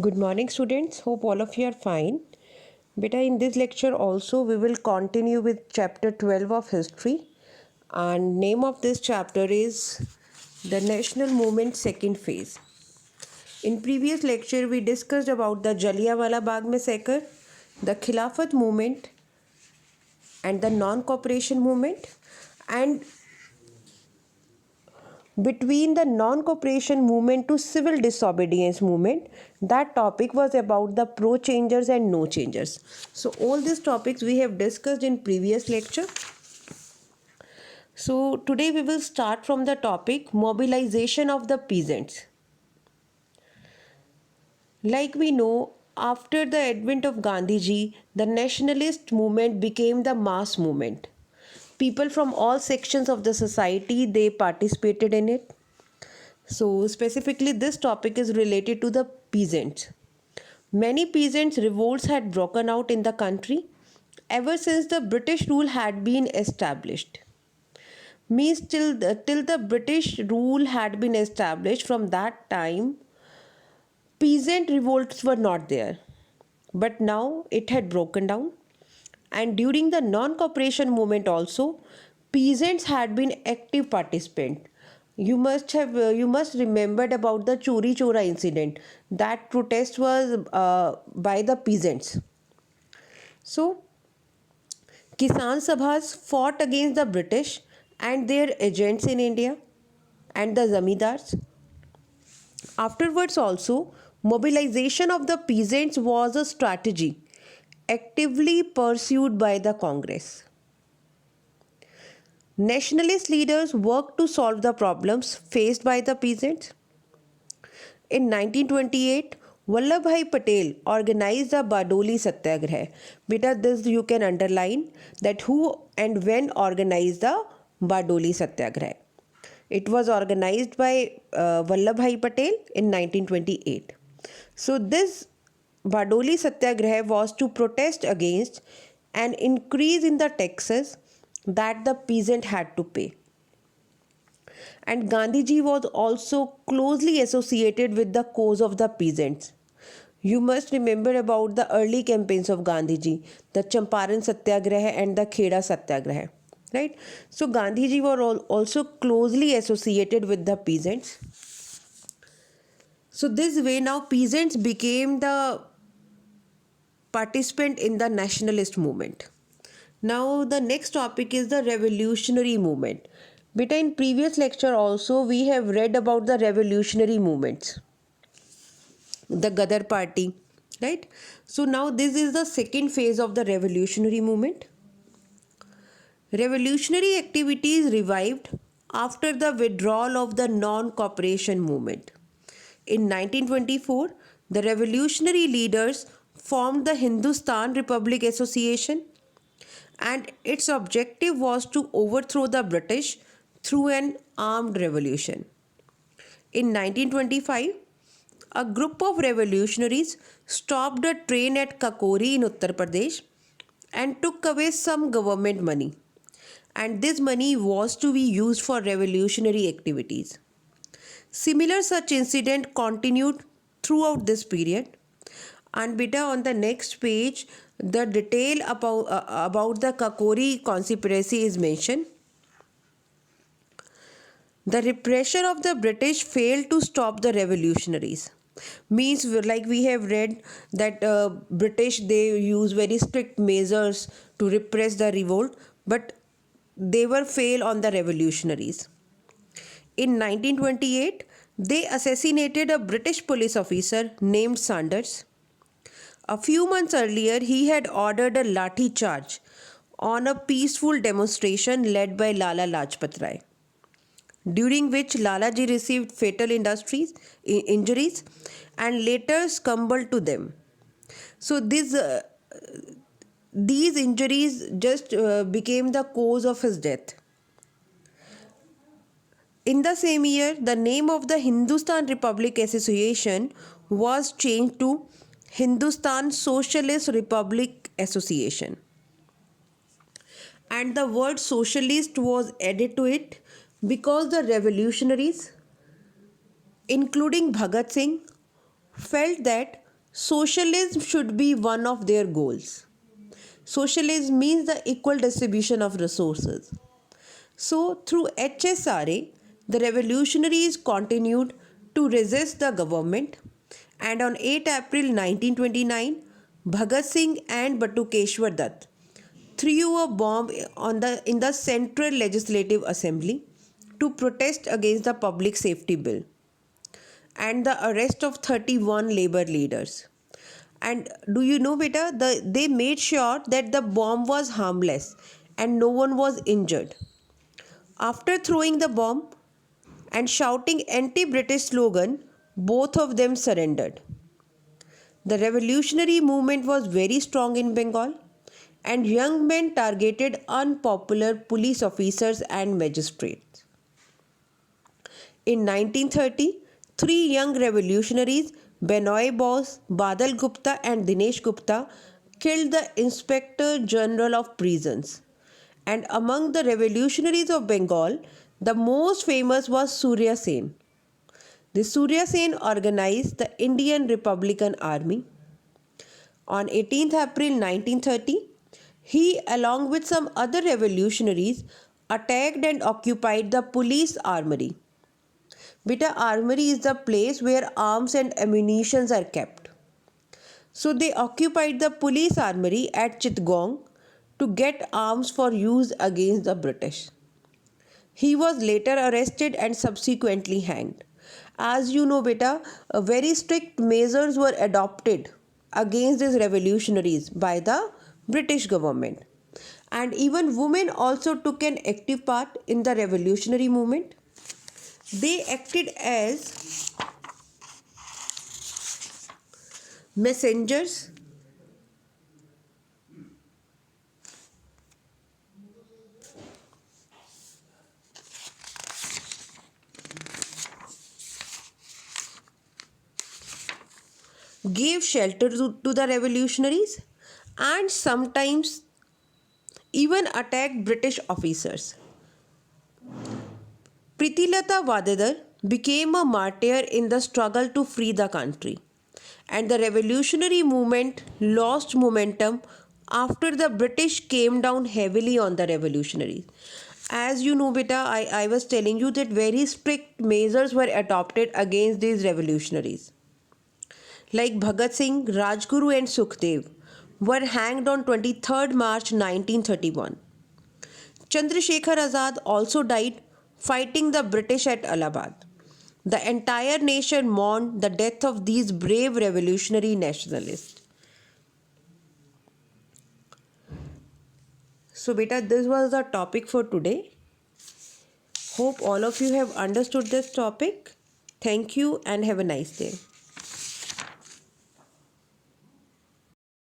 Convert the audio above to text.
Good morning, students. Hope all of you are fine. Beta, in this lecture also we will continue with chapter 12 of history, and name of this chapter is the national movement second phase. In previous lecture we discussed about the Jallianwala Bagh massacre, the Khilafat movement and the non-cooperation movement, and between the non-cooperation movement to civil disobedience movement, that topic was about the pro changers and no changers. So all these topics we have discussed in previous lecture. So today we will start from the topic mobilization of the peasants. Like we know, after the advent of Gandhiji, the nationalist movement became the mass movement. People from all sections of the society, they participated in it. So, specifically, this topic is related to the peasants. Many peasants' revolts had broken out in the country ever since the British rule had been established. Means till the British rule had been established, from that time, peasant revolts were not there. But now it had broken down. And during the non-cooperation movement also, peasants had been active participants. You must remembered about the Chori Chora incident. That protest was by the peasants. So Kisan Sabhas fought against the British and their agents in India and the zamindars. Afterwards also, mobilization of the peasants was a strategy actively pursued by the Congress. Nationalist leaders worked to solve the problems faced by the peasants. In 1928, Vallabhbhai Patel organized the Bardoli Satyagraha. Beta, this you can underline that who and when organized the Bardoli Satyagraha. It was organized by Vallabhbhai Patel in 1928. So this Bardoli Satyagraha was to protest against an increase in the taxes that the peasant had to pay. And Gandhiji was also closely associated with the cause of the peasants. You must remember about the early campaigns of Gandhiji, the Champaran Satyagraha and the Kheda Satyagraha. Right? So Gandhiji were also closely associated with the peasants. So this way now peasants became the participant in the nationalist movement. Now the next topic is the revolutionary movement. Beta, in previous lecture also we have read about the revolutionary movements, the Gadar party, right? So now this is the second phase of the revolutionary movement. Revolutionary activities revived after the withdrawal of the non-cooperation movement. In 1924, the revolutionary leaders formed the Hindustan Republic Association, and its objective was to overthrow the British through an armed revolution. In 1925, a group of revolutionaries stopped a train at Kakori in Uttar Pradesh and took away some government money. And this money was to be used for revolutionary activities. Similar such incident continued throughout this period. And beta, on the next page, the detail about the Kakori conspiracy is mentioned. The repression of the British failed to stop the revolutionaries. Means, like we have read that British, they use very strict measures to repress the revolt, but they were fail on the revolutionaries. In 1928, they assassinated a British police officer named Sanders. A few months earlier, he had ordered a lathi charge on a peaceful demonstration led by Lala Lajpat Rai, during which Lalaji received fatal injuries and later succumbed to them. So these injuries just became the cause of his death. In the same year, the name of the Hindustan Republic Association was changed to Hindustan Socialist Republic Association, and the word socialist was added to it because the revolutionaries, including Bhagat Singh, felt that socialism should be one of their goals. Socialism means the equal distribution of resources. So, through HSRA, the revolutionaries continued to resist the government, and on 8 April 1929, Bhagat Singh and Batukeshwar Dutt threw a bomb in the Central Legislative Assembly to protest against the Public Safety Bill and the arrest of 31 labor leaders. And do you know, beta, they made sure that the bomb was harmless and no one was injured. After throwing the bomb and shouting anti-British slogan, both of them surrendered. The revolutionary movement was very strong in Bengal, and young men targeted unpopular police officers and magistrates. In 1930, three young revolutionaries, Benoy Bose, Badal Gupta, and Dinesh Gupta, killed the Inspector General of Prisons. And among the revolutionaries of Bengal, the most famous was Surya Sen. The Surya Sen organized the Indian Republican Army. On 18th April 1930, he, along with some other revolutionaries, attacked and occupied the police armory. Beta, armory is the place where arms and ammunitions are kept. So they occupied the police armory at Chittagong to get arms for use against the British. He was later arrested and subsequently hanged. As you know, beta, very strict measures were adopted against these revolutionaries by the British government. And even women also took an active part in the revolutionary movement. They acted as messengers, gave shelter to the revolutionaries, and sometimes even attacked British officers. Pritilata Vadadar became a martyr in the struggle to free the country, and the revolutionary movement lost momentum after the British came down heavily on the revolutionaries. As you know, beta, I was telling you that very strict measures were adopted against these revolutionaries. Like Bhagat Singh, Rajguru, and Sukhdev were hanged on 23rd March 1931. Chandrasekhar Azad also died fighting the British at Allahabad. The entire nation mourned the death of these brave revolutionary nationalists. So, beta, this was the topic for today. Hope all of you have understood this topic. Thank you and have a nice day.